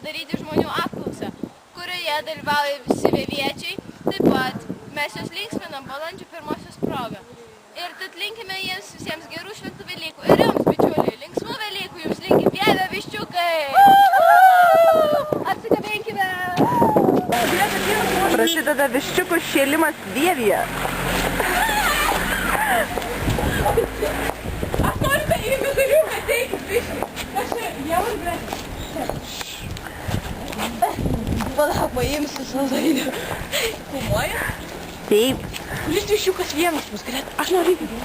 padaryti žmonių apklausą, kurioje dalyvauja visi vėviečiai. Taip pat mes juos linksminam balandžio 1-osios progą. Ir tad linkime jiems visiems gerų šventų Velykų. Ir jums, bičiuliai, linksmų Velykų jums linki Vievio viščiukai! Apsikabinkime! Prasideda viščiukų šėlimas Vievyje. Aš norime į viduriuką teikti viščių. Aš jau Palauk, paimsiu saldainių. Filmuoja? Taip. Kuris viščiukas vienas mus galėtų? Aš noriu įgyti.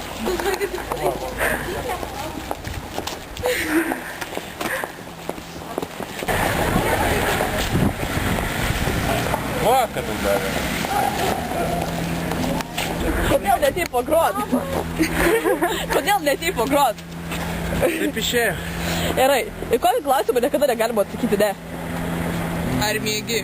O, kad tai davė. Kodėl netei pagrot? Kodėl netei pagrot? Taip išėjo. Gerai, į kokį klausimą niekada negalima atsakyti ne. Ar mėgi?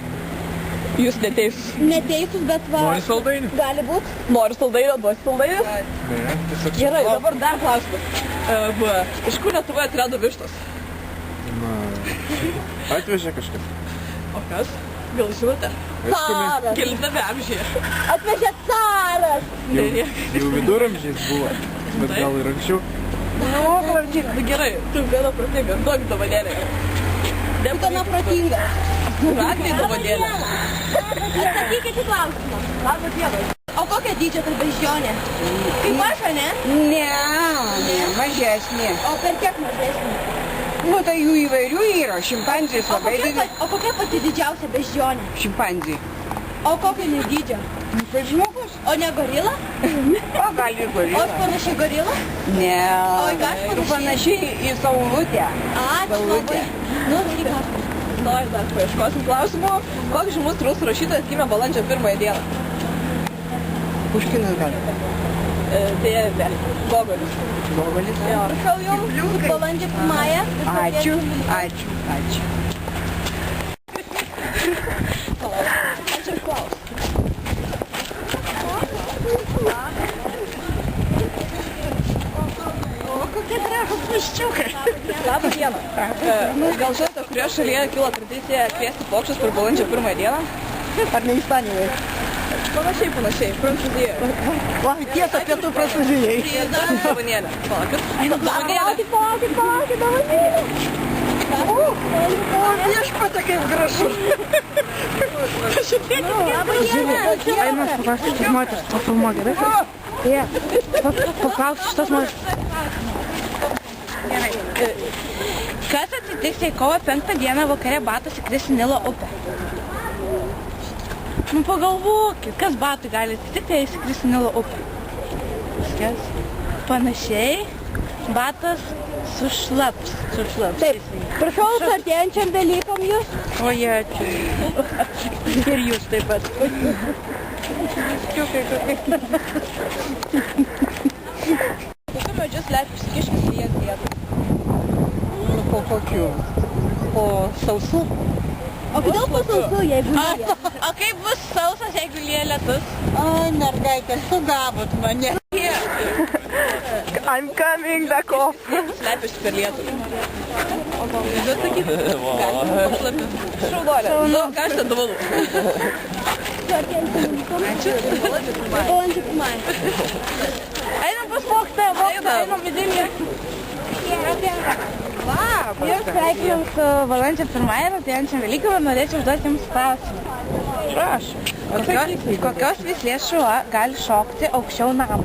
Jūs neteisus. Neteisus, bet va. Nori saldainių? Gali būt. Noriu saldainio, duosi saldainio? Ne, tiesiog Gerai, dabar dar klausimas. Iš kur Lietuvoje atsirado vištos? Atvežė kažkas. O kas? Gal žinote? Caras. Kelintame amžiuje. Atvežė caras. Jau viduramžiais buvo, bet gal ir anksčiau. Nu, gerai, tu gana protingas, duok dovanėlę. Tu gana protingas. Ragniai dovanėlę. Atsakykit į klausimą. Labas dievas. O kokio dydžio tai beždžionė? Kaip aš, ar ne? Ne, mažesnė. O per kiek mažesnė? Nu, tai jų įvairių yra. Šimpanzės labai didelė. O kokia pati didžiausia beždžionė? Šimpanzė. O kokio dydžio? Kaip žmogus? O ne gorila? O gal ir O gorila? panašiai gorila? Ne. O į ką aš panašiai? Panašiai į saulutę. Ačiū labai. Nu, daryk aš. Noriu dar paieškosim klausimų. Koks žymus rusų rašytojas gimė balandžio 1 dieną? Puškinas gal. Dėvė. Gogolis. Gogolis. Prašau jums, balandžio 1-ąją. Ačiū, ačiū, ačiū. Ačiū ir klaus. O kokie gražūs viščiukai. Labą dieną. Gal žinote, kurioje šalyje kilo tradicija kviesti paukščius per balandžio 1 dieną? Ar ne Ispanijoje? Panašiai. Prancūzijoje. Va, tiesa, pietų Prancūzijai. Dovanėlę. Dovanėlę. Palaukit, dovanėlė. O, viešpatė kaip gražu. Eina, paklausti šitas moters, pafilmuok, gerai? Paklausti šitas moters. Kas atsitiks, jei kovo 5 dieną vakare batas įkris į Nilo upę? Nu pagalvokit, kas batui gali atsitikti, jei įkris į Nilo upę? Viskas. Panašiai, batas sušlaps. Taip. Prašau, artėjančiam Velykam jūs. O, ačiū. Ir jūs taip pat. Kokiu medžiu slepiasi kiškis lyjant lietų? Po kokių? Po sausų? O kodėl po sausų, jeigu lyja? O kaip bus sausas, jeigu lyja lietus? Ai, mergaitė, sugavot mane. I'm coming back off. Slepiasi per lietų. O gal galiu atsakyti? Galima pašlapti. Šaudolė. Ką aš ten dovanų? Balandžio 1-ąją. Einam pas mokytoją, einam vidinį. Ir sveikinam su balandžio 1-ąją, artėjančiam Velykam ir norėčiau užduoti jums klausimą. Prašau. Kokios veislės šuo gali šokti aukščiau namo?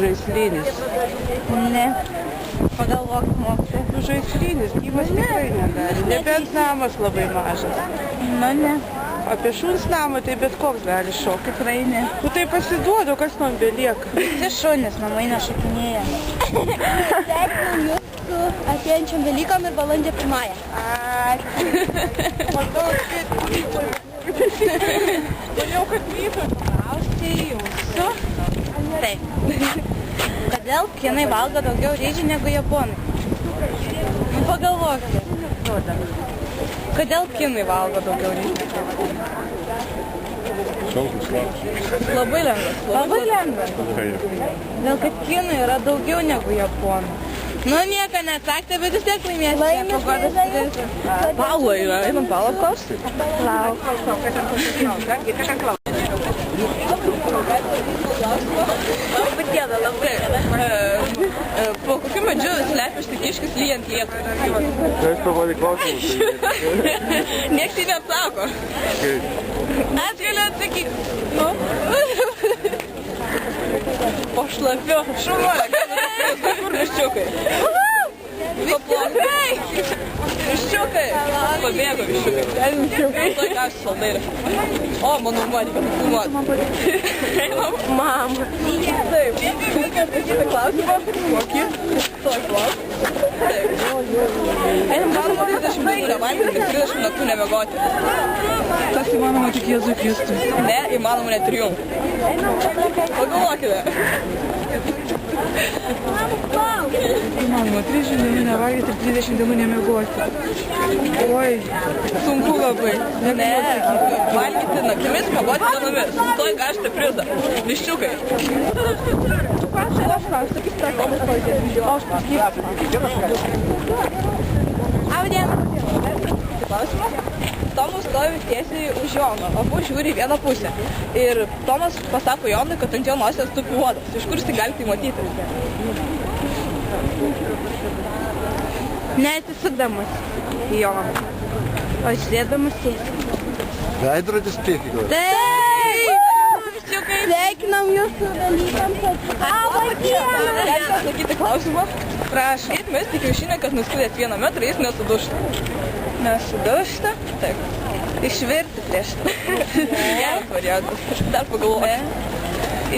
Žaislinis. Ne. Pagalvokit, mokytoja. Žaislinis, gyvas tikrai negali. Nebent namas labai mažas. Nu, ne. Apie šuns namą tai bet koks gali šokti. Tikrai ne. Tu tai pasiduodu, kas man belieka. Visi šunys namai nešokinėja. Sveikinam jūs su artėjančiam Velykam ir balandžio 1-ąją. Ačiū. Maniau, kad vyko. Klausti jūsų. Taip. Kodėl kinai valgo daugiau ryžių negu japonai? Nu, pagalvokite. Kodėl kinai valgo daugiau ryžių negu japonai? Šaltus klausimas. Labai lengvas. Labai lengva. Kaip? Dėl kad kinai yra daugiau negu japonai. Nu, nieko nesakti, bet vis tiek laimėsite. Paulo yra, einam Paulo apklausti. Po kokiu medžiu slepia Štikiškis lyjant lietų? Aš pavalį klausimus. Niekas jį neatsako. Aš galiu atsakyti. Po šlapiu. Šuolė, kur viščiukai? Viščiukai! Viščiukai! Pabėgo viščiukai. Tuoj ką aš saldairą. O, mano mama, kad filmuot. Mama. Taip. Reikia atsakyti klausimą. Kokį? Tuoj klausimą. Taip. Einam galima 30 minutų nevalgyti ir 30 naktų nemegoti. Tas įmanoma tik Jėzui Kristui. Ne, įmanoma net ir jums. Pagalvokite. Įmanoma 30 dienų nevalgyti ir 30 dienų nemiegoti. Oi, sunku labai. Ne, valgyti naktimis, miegoti dienomis. Tuoj gašite prizą. Viščiukai. Klausimas. Tomas stovi tiesiai už Jono, abu žiūri į vieną pusę. Ir Tomas pasako Jonui, kad ant jo nosies tupi uodas. Iš kur jis gali tai matyti? Neatsisukdamas į Joną, o sėdamas tiesiai. Veidrodis priekį. Taip! Sveikinam jūsų dalykams. Galite atsakyti klausimą? Prašau. Kaip mesti kiaušinį, kad nuskudėt 1 metrą, jis nesudušta? Nesudušta? Taip. Išvirti prieš. Geras variantas. Dar pagalvoju.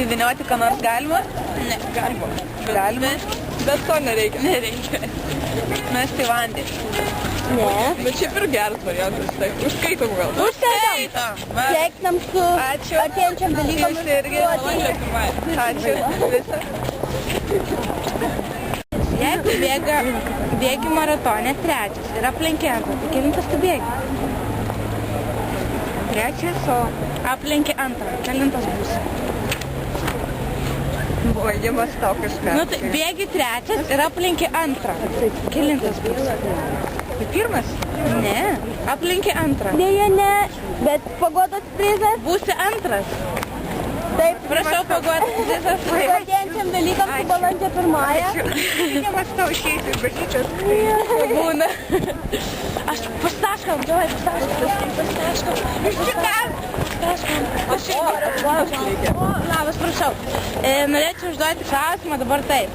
Įvinioti, ką nors galima? Ne, galima. Galima. Bet to nereikia. Nereikia. Mesti vandenį. Ne. Bet šiaip ir geras variantas. Taip, užskaitom gal. Užskaitom. Sveikinam su artėjančiam dalykam. Jūs irgi. Ačiū. Visą. Jeigu bėgi maratone trečias ir aplenkė antrą, tai kelintas tu bėgi? Trečias, o aplenkė antrą, kelintas bus? Valdymas tau kažką. Nu tai bėgi trečias ir aplenkė antrą, kelintas bus? Tai pirmas? Ne, aplenkė antrą. Dėja ne, bet pagodos prizas. Būsi antras. Taip, Prašau pagodas prizas. artėjančiam dalykam su balandžio 1-ąją. Valdymas tau išeiti iš bažnyčios. Būna. Aš pastaškam, davai, pastaškam. Aš labas, prašau. Norėčiau užduoti klausimą dabar taip.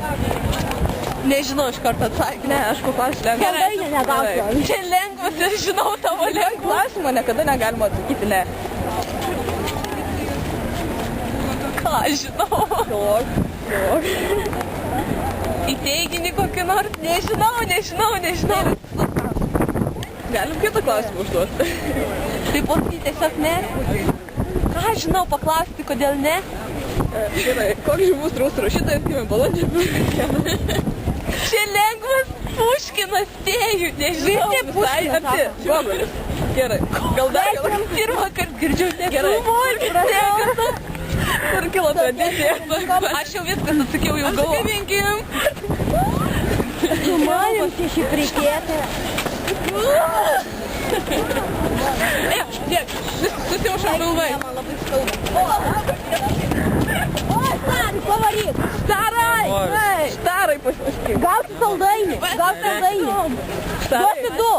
Nežinau iš karto atsakymą. Ne, aš paklausiu lengvą. Saldainį negausiu. Čia lengvas ir žinau tavo lengvą klausimą, niekada negalima atsakyti ne. Ką aš žinau? Jok. Į teiginį kokį nors? Nežinau. Galim kitą klausimą užduoti. Tai pasakyti tiesiog ne? Ką aš žinau paklausti, kodėl ne? Gerai, koks žymus rusų rašytojas gimė balandžio 1 dieną? Čia lengvas Puškinas spėju, nežinau, visai arti. Gogolis. Gerai, gal dar pirmą kartą girdžiu ne humorį. Kur kilo tradicija? Aš jau viskas atsakiau, jau galvoju. Apsikabinkim. Sumarim šiaip reikėtų. Tiek, susimušam galvai. O, Starai, pavaryk. Starai pasisakyk. Gausi saldainį. Duosi 2.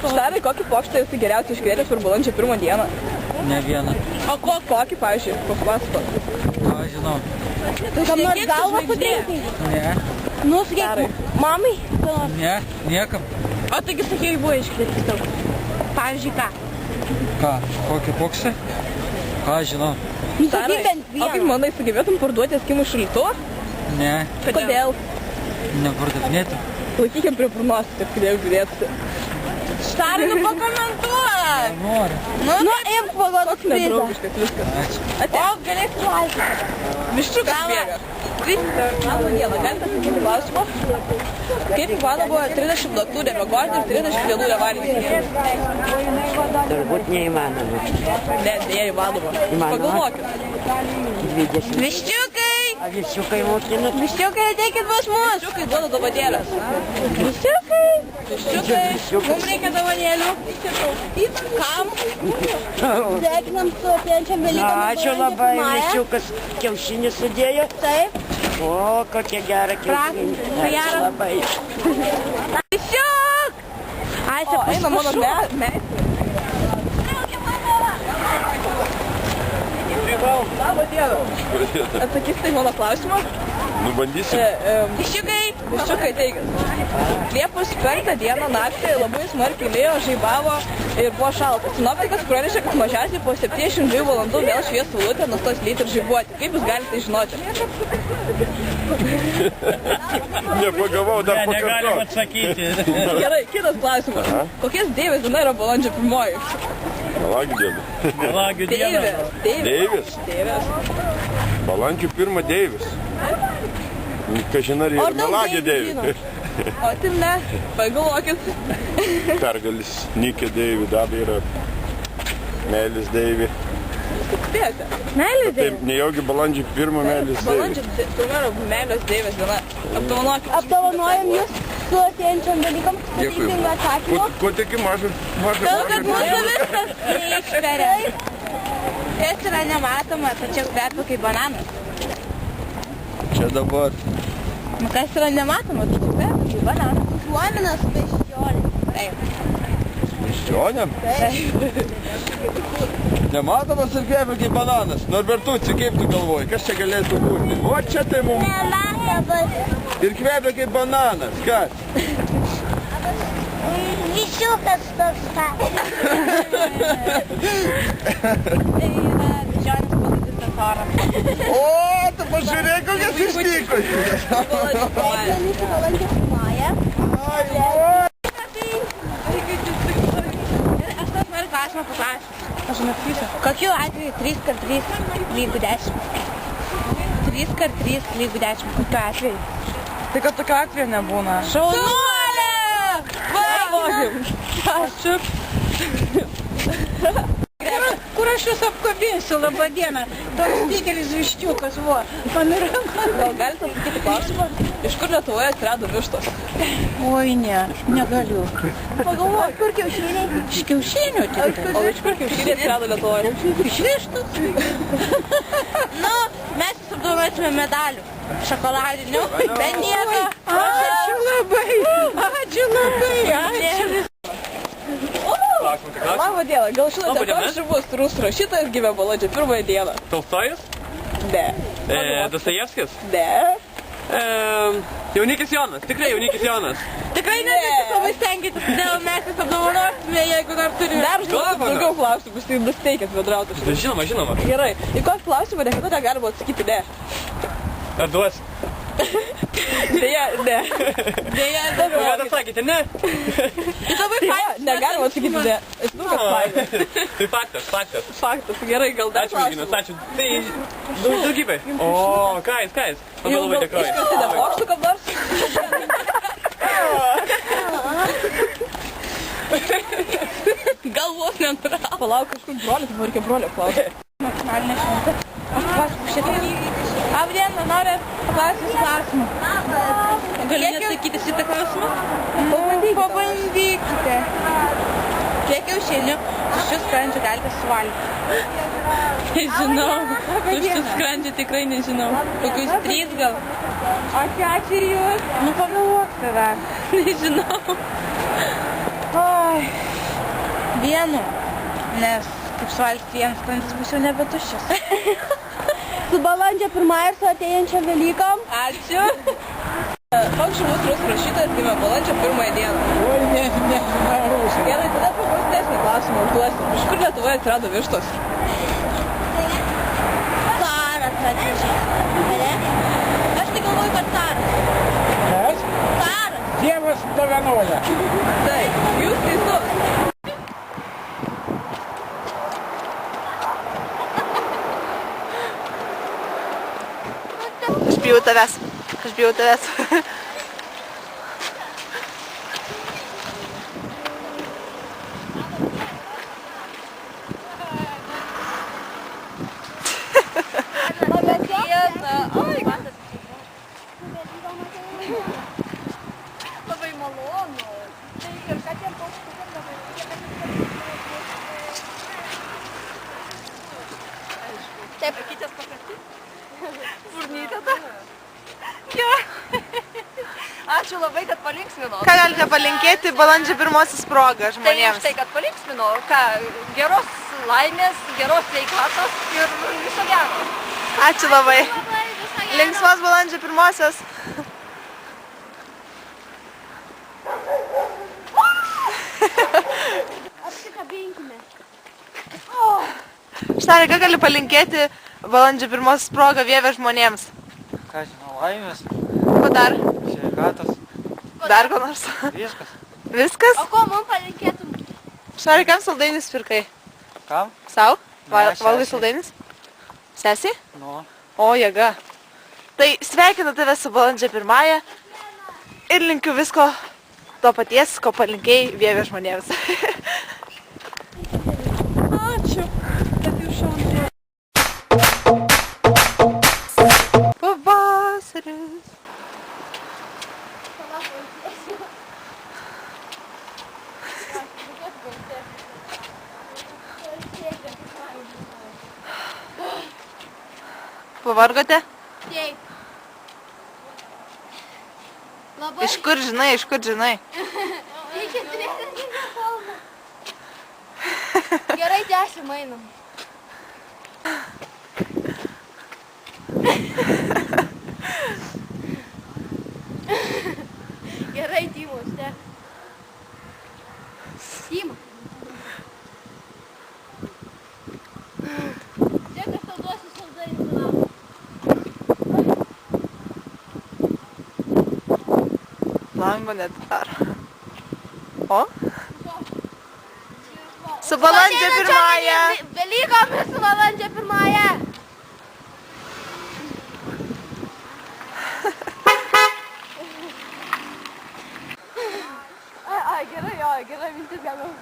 Starai, kokį pokštą esi geriausiai iškvietęs per balandžio 1 dieną? Ne vieną. O kokį, pavyzdžiui, papasakok? Ką žinau. Kam nors galvą sutrinkai? Ne. Nu, sakyk, mamai. Ne. Niekam. O taigi sakėjai buvo iškviesti tau. Pavyzdžiui, ką? Ką? Kokį poksą? Ką žinau. Nu, sakyk bent O kaip vieną. manai, sugebėtum parduoti eskimų šaldytuvą? Ne. Kodėl? Nepardavinėti. Laikykim prie burnos, taip kodėl žiūrėtusi. Starai, nu pakomentuok. Noriu. Nu, imk pagodos prizą. Nedraugiškas viskas. Ačiū. Ate. O, galėsi laisvę. Viščiukas bėga. Labą dieną, galite atsakyti klausimą? Kaip įmanoma 30 naktų nemiegoti ir 30 dienų nevalgyti? Turbūt neįmanoma. Ne, įmanoma. Pagalvokit. 20. Viščiukai. A visiukai mokina. Viščiukai, ateikit pas mus. Viščiukai duoda dovanėlės. Viščiukai. Viščiukai. Mums reikia dovanėlių. Kam? Sveikinam su atėjančiam Velykom. Ačiū labai, visiukas kiaušinį sudėjo. Taip. O, kokia gera kiaušinį. Ačiū labai. Viščiuk. Ai, O, eina mano meistrė. Laba diena. Atsakysite į mano klausimą? Nu, bandysim. Viščiukai teigit. Liepos 5 dieną naktį labai smarkiai lijo, žaibavo ir buvo šalta. Sinoptikas pranešė, kad mažiausiai po 72 valandų vėl švies saulutė, nustos lyti ir žaibuoti. Kaip jūs galite žinoti? Nepagavau, dar Negalim pakartot. atsakyti. Gerai, kitas klausimas. Kokias deivės diena yra balandžio 1? Melagį diena. Melagių diena. Deivis. Balandžio 1 Deivis. Kažin ar ir melagį Deivis. O tai ne, pagalvokit. Pergalis Nikė Deivi, Dabė yra Melis Deivi. Spėjote. Taip, nejaugi balandžio 1 Melis Deivi. Balandžio 1 yra meilės deivės diena. Apdovanokit. Apdovanojam jūs su atėjančiam Velykom. Teisingą atsakymą. Ko tik mažą Kad mūsų viskas neišveria. Jis yra nematoma, tačiau kvepia kaip bananas. Čia dabar. Nu, kas yra nematoma, tačiau kvepia kaip bananas. Užuominas beždžionė. Taip. Miščionėm? Nematomas ir kvepia kaip bananas. Norbertuci, kaip tu galvoji, kas čia galėtų būti? O čia tai mums. Nematomas. Ir kvepia kaip bananas. Kas? Viščiukas toks pat. Tai yra beždžionės pagaitintas oras. O, tu pažiūrėk, kokias išnyko. Sveikinamės balandžio 1. Aš tas noriu klausimą paklausti. Aš neatkysiu. Kokiu atveju 3x3 lygu 10? 3x3 lygu 10. Kokiu atveju? Tai kad tokio atveju nebūna. Šaunuolė! Ačiū. Kur aš jūs apkabinsiu, labą dieną? Toks didelis viščiukas, vo. Gal galite atsakyti klausimą? Iš kur Lietuvoje atsirado vištos? Oi, ne, negaliu. Pagalvok, kur kiaušiniai? Iš kiaušinių tik. O iš kur kiaušiniai atsirado Lietuvoje? Iš vištos. Nu, mes jūs apdovanosime medalių. Šokoladinių. Be nieko. Ačiū labai. Ačiū labai. Ačiū. Labą dieną, gal žinote, koks žymus rusų rašytojas gimė balandžio 1 dieną? Толстойus? Ne. Dostojevskis? Ne. Jaunikis Jonas, tikrai Jaunikis Jonas. Tikrai ne visi labai stengiatės, todėl mes jūs apdovanosime, jeigu dar turime. Dar žinau, daugiau klausimų, tai nusteikęs bendrauti. Žinoma, žinoma. Gerai, į kokį klausimą niekada negalima atsakyti ne. Ar duos? Deja, ne. Dėja, Ką atsakėte, ne? Deja, negalima atsakyti ne. Esu nu, kad faktas. Tai faktas. Faktas, gerai, gal dar Ačiū, Merginos, ačiū. Tai daugybė. O, ką jis? Labai labai dėkoju. Iškirti nepokštų kam nors? galvos nenuravo. Palauk, kažkur brolis, man reikia brolio klausyti. Nacionalinė šventė. Aš pasakau šitą. Abdiena, nori paklausyti klausimą. Gali neatsakyti šitą klausimą? Pabandykite. Kiek kiaušinių tuščių skrandžių galite suvalgyti? Nežinau. Tuščių skrandžių tikrai nežinau. Kokius 3 gal? Ačiū ir jūs. Nu pagalvok tada. Nežinau. Oi. Vienu. Nes kaip suvalgyti vienas skrandis bus jau nebetuščias. Su balandžio 1 ir su atėjančiam Velykom. Ačiū. Koks žymus rusų rašytojas gimė balandžio 1 dieną? Oi, ne, rusai. Gerai, tada paprastesnį klausimą užduosiu. Iš kur Lietuvoje atsirado vištos? Caras atnešė. Aš tai galvoju, kad caras. Kas? Caras. Dievas dovanoja. Taip, jūs teisus. Aš bijau tavęs. Labą dieną. Oi, Taip. Kitės paprasti. Burnytė ta. Ačiū labai, kad palinksmino. Ką galite palinkėti balandžio 1 progą Tai už žmonėms? tai, kad palinksmino. Ką, geros laimės, geros sveikatos ir viso gero. Ačiū labai. Labai visą gerą. Linksmos balandžio 1. Apsikabinkime. Štari, ką gali palinkėti balandžio 1 progą Vievio žmonėms? Ką žinau, laimės, Ko dar? sveikatos, Dar ko nors? viskas. Viskas? O ko mums palinkėtum? Štari, kam saldainis pirkai? Kam? Sau? Ne, Valgai sesei. saldainis? Sesi? Nu, O, jėga. Tai sveikinu tave su balandžio 1 ir linkiu visko to paties, ko palinkėjai Vievio žmonėms. Ačiū, kad jūs šaunu. Pavasaris. Pavargote? Taip. Labai. Iš kur žinai, iš kur žinai? Reikia turėti kalbą. Gerai, tęsim, einam. Gerai, Timo, štek. Timo. Žiūrėk, aš tau duosiu saldainį, palauk. Lango netidaro. O? Su balandžio 1. Velykomis su balandžio 1. Ai, gerai, jo, gerai mintis galima.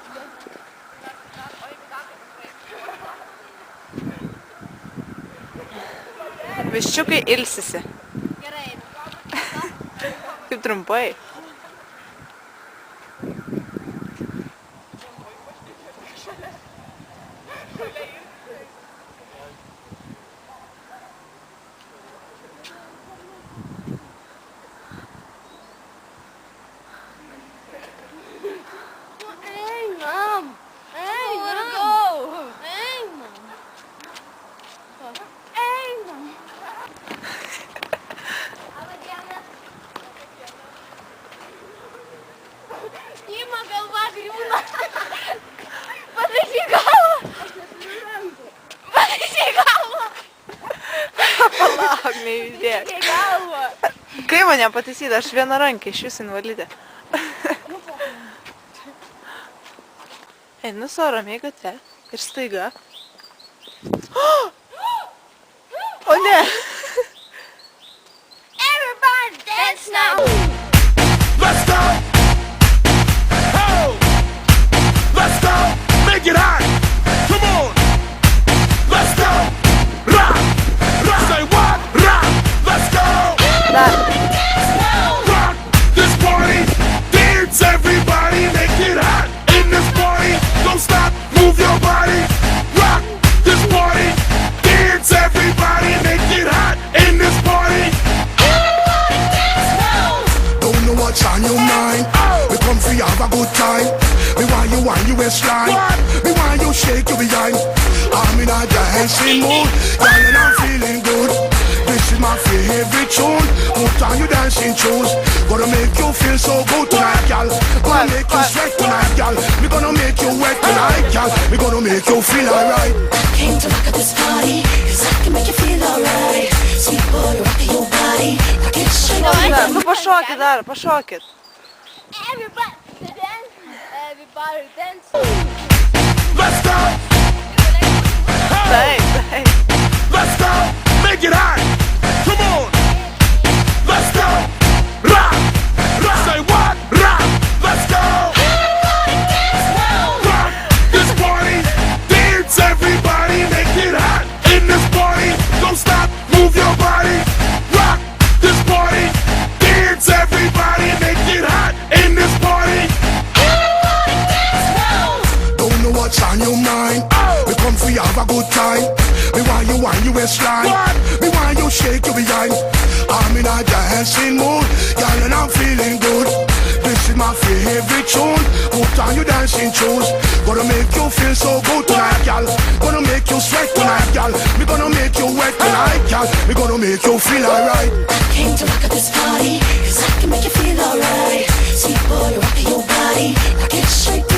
Viščiukai ilsisi. Gerai. Kaip trumpai. Einam. Einam. Einam. Einam. Ima galva griūna. Pataisyk galvą. Pataisyk galvą. Palauk, neįdėk. Pataisyk galvą. Kai mane pataisyti, aš vienarankė, iš vis invalidė. Einu su ramiai gatve ir staiga. O ne! Everybody dance now. Let's go! Oh! Let's go! Make it hot! Come on! Let's go! Rock! Rock! Say what? Rock! Let's go! Dar. Rock this party! Dance everybody! Make it hot! In this party! Don't stop! Move your body! Rock this party! Dance everybody! Make it hot! In this party! Don't know what's on your mind. We come for you have a good time. Me want you on your waistline. Me want you shake your behind. I'm in a dancing mood, girl, and I'm feeling good. This is my favorite tune. Put on your dancing shoes. Gonna make you feel so good tonight, girl. Gonna make you sweat tonight, girl. We gonna make you wet tonight, girl. We gonna make you feel alright. Came to rock at this party, 'cause I can make you feel alright. Sweet boy, rockin' your body, rock it, shake Dar, nu pašokit dar, pašokit. Everybody dance. Everybody dance. Let's go! Taip, taip. Let's go! Make it hot! Come on! Let's go! Rock! Rock! Say what? Rock! Let's go! Rock this party! Dance everybody! Make it hot! In this party! Don't stop! Move your body! Rock this party! Dance everybody! Make it hot! In this party! Don't know what's on your mind. We come for fi have a good time. Me want you wind your waistline. Me want you shake your behind. I'm in a dancing mood, girl, and I'm feeling good. This is my favorite tune. Put on your dancing shoes. Gonna make you feel so good tonight, girl. Gonna make you sweat tonight, girl. We gonna make you wet tonight, girl. We gonna make you feel alright. I came to rock at this party, 'cause I can make you feel alright. Sweet boy, rock your body, rock it straight